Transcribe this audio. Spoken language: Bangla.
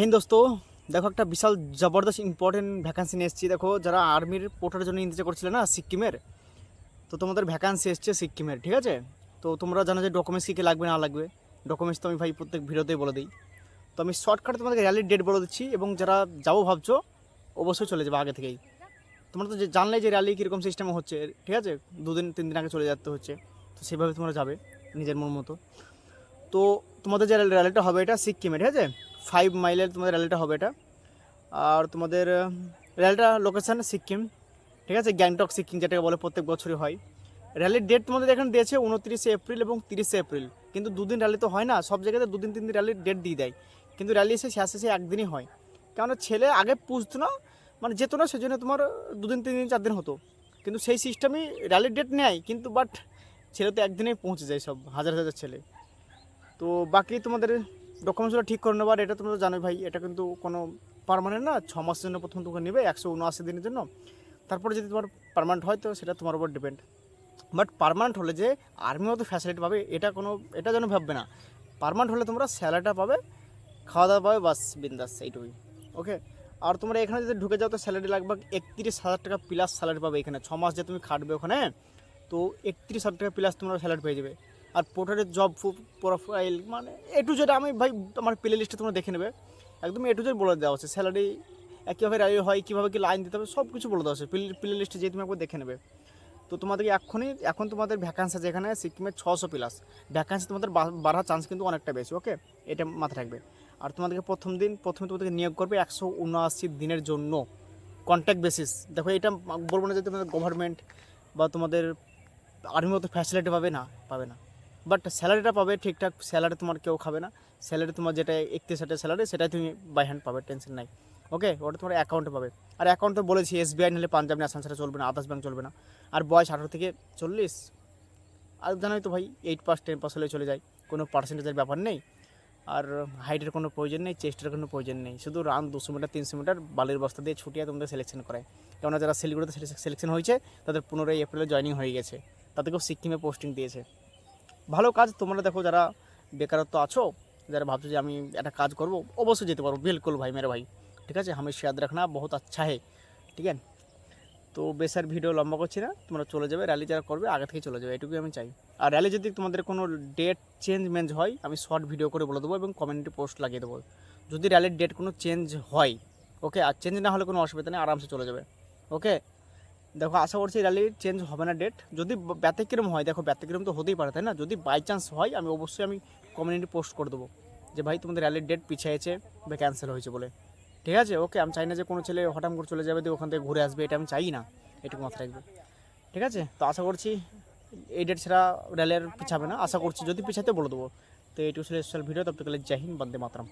হিন্দ দোস্ত, দেখো একটা বিশাল জবরদস্ত ইম্পর্টেন্ট ভ্যাকান্সি নিয়ে এসেছি। দেখো যারা আর্মির পোর্টার জন্য ইন্তেজার করছিলে না সিকিমের, তো তোমাদের ভ্যাকান্সি এসছে সিকিমের, ঠিক আছে? তো তোমরা জানো যে ডকুমেন্টস কী কী লাগবে না লাগবে। ডকুমেন্টস তো আমি ভাই প্রত্যেক ভিডিওতেই বলে দিই। তো আমি শর্টকাটে তোমাদেরকে র্যালির ডেট বলে দিচ্ছি, এবং যারা যাবো ভাবছো অবশ্যই চলে যাবে আগে থেকেই। তোমরা তো জানলে যে র্যালি কীরকম সিস্টেমে হচ্ছে, ঠিক আছে? 2-3 দিন আগে চলে যেতে হচ্ছে, তো সেভাবে তোমরা যাবে নিজের মন মতো। তো তোমাদের যে র্যালিটা হবে এটা সিকিমে, ঠিক আছে? 5 মাইলের তোমাদের র্যালিটা হবে এটা। আর তোমাদের র্যালিটা লোকেশান সিকিম, ঠিক আছে? গ্যাংটক সিকিম যেটাকে বলে, প্রত্যেক বছরই হয়। র্যালির ডেট তোমাদের এখানে দিয়েছে 29শে এপ্রিল এবং 30শে এপ্রিল। কিন্তু দুদিন র্যালি তো হয় না, সব জায়গাতে 2-3 দিন র্যালির ডেট দিয়ে দেয়, কিন্তু র্যালি শেষে একদিনই হয়। কেননা ছেলে আগে পুষতো না, মানে যেত না, সেজন্য তোমার 2 দিন 3 দিন 4 দিন হতো। কিন্তু সেই সিস্টেমই র্যালির ডেট নেয়, কিন্তু বাট ছেলে তো একদিনেই পৌঁছে যায়, সব হাজার হাজার ছেলে। তো বাকি তোমাদের ডকুমেন্টসগুলো ঠিক করে নেবার, এটা তোমরা জানো ভাই, এটা কিন্তু কোনো পার্মানেন্ট না। 6 মাসের জন্য প্রথম তোকে নেবে, 179 দিনের জন্য। তারপরে যদি তোমার পার্মানেন্ট হয় তো সেটা তোমার উপর ডিপেন্ড। বাট পার্মানেন্ট হলে যে আর্মি মতো ফ্যাসিলিটি পাবে, এটা যেন ভাববে না। পার্মানেন্ট হলে তোমরা স্যালারিটা পাবে, খাওয়া দাওয়া পাবে, বাস বিন্দাস, এইটুকুই। ওকে। আর তোমরা এখানে যদি ঢুকে যাও তো স্যালারি লাগবে 31,000 টাকা প্লাস স্যালারি পাবে এখানে। 6 মাস যে তুমি খাটবে ওখানে, তো 31,000 টাকা প্লাস তোমরা স্যালারি পেয়ে যাবে। আর পোর্টারের জব প্রোফাইল মানে A to Z, আমি ভাই আমার প্লে লিস্টে তোমরা দেখে নেবে, একদম A to Z বলে দেওয়া আছে। স্যালারি কীভাবে র্যালি হয়, কীভাবে কী লাইন দিতে হবে, সব কিছু বলে দেওয়া আছে প্লে লিস্টে, যে তুমি একবার দেখে নেবে। তো তোমাদেরকে এখন তোমাদের ভ্যাকান্সি আছে এখানে সিকিমে 600 প্লাস ভ্যাকান্সি, তোমাদের বাড়ার চান্স কিন্তু অনেকটা বেশি। ওকে, এটা মাথায় রাখবে। আর তোমাদেরকে প্রথমে তোমাদেরকে নিয়োগ করবে 179 দিনের জন্য, কন্ট্যাক্ট বেসিস। দেখো এটা বলবো না যে তোমাদের গভর্নমেন্ট বা তোমাদের আর্মির মতো ফ্যাসিলিটি পাবে না, বাট স্যালারিটা পাবে ঠিকঠাক। স্যালারি তোমার কেউ খাবে না। স্যালারি তোমার যেটা 31,000 স্যালারি, সেটাই তুমি বাই হ্যান্ড পাবে, টেনশন নাই। ওকে, ওটা তোমার অ্যাকাউন্টে পাবে। আর অ্যাকাউন্টে বলেছি SBI নাহলে পাঞ্জাব ন্যাশনাল ছাড়া চলবে না, আদার্স ব্যাঙ্ক চলবে না। আর বয়স 18 থেকে 40। আর জানোই তো ভাই, 8 পাস 10 পাস হলে চলে যায়, কোনো পার্সেন্টেজের ব্যাপার নেই। আর হাইটের কোনো প্রয়োজন নেই, চেস্টের কোনো প্রয়োজন নেই, শুধু রান 200 মিটার 300 মিটার বালির বস্তা দিয়ে ছুটিয়ে তোমাদের সিলেকশন করায়। কেননা যারা শিলিগুড়িতে সিলেকশন হয়েছে তাদের 15ই এপ্রিলে জয়েনিং হয়ে গেছে, তাদেরকেও সিকিমে পোস্টিং দিয়েছে। ভালো কাজ। তোমরা দেখো যারা বেকারত্ব আছো, যারা ভাবছো যে আমি একটা কাজ করব, অবশ্যই যেতে পারো, বিলকুল ভাই, মেরে ভাই, ঠিক আছে? হামেশা याद रखना, बहुत अच्छा है, ঠিক আছে? তো বেশ আর ভিডিও লম্বা করছি না, তোমরা চলে যাবে। র্যালি যারা করবে আগে থেকে চলে যাবে, এটুকুই আমি চাই। আর র্যালি যদি তোমাদের কোনো ডেট চেঞ্জ হয়, আমি শর্ট ভিডিও করে বলে দেবো এবং কমিউনিটি পোস্ট লাগিয়ে দেবো। যদি র্যালির ডেট কোনো চেঞ্জ হয়, ওকে, আর চেঞ্জ না হলে কোনো অসুবিধা নেই, আরামসে চলে যাবে। ওকে, দেখো আশা করছি র্যালির চেঞ্জ হবে না ডেট। যদি ব্যতিক্রম হয়, দেখো ব্যতিক্রম তো হতেই পারে, তাই না? যদি বাই চান্স হয়, আমি কমিউনিটি পোস্ট করে দেবো যে ভাই তোমাদের র্যালির ডেট পিছিয়েছে বা ক্যান্সেল হয়েছে বলে, ঠিক আছে? ওকে, আমি চাই না যে কোনো ছেলে হঠাৎ করে চলে যাবে দিয়ে ওখান থেকে ঘুরে আসবে, এটা আমি চাই না, এটুকু মাথায় রাখবে, ঠিক আছে? তো আশা করছি এই ডেট ছাড়া র্যালি আর পিছাবে না, আশা করছি। যদি পিছাতে বলে দেবো। তো এইটুকু ছিল স্পেশাল ভিডিও। তবে জয় হিন্দ, বন্দে মাতরম।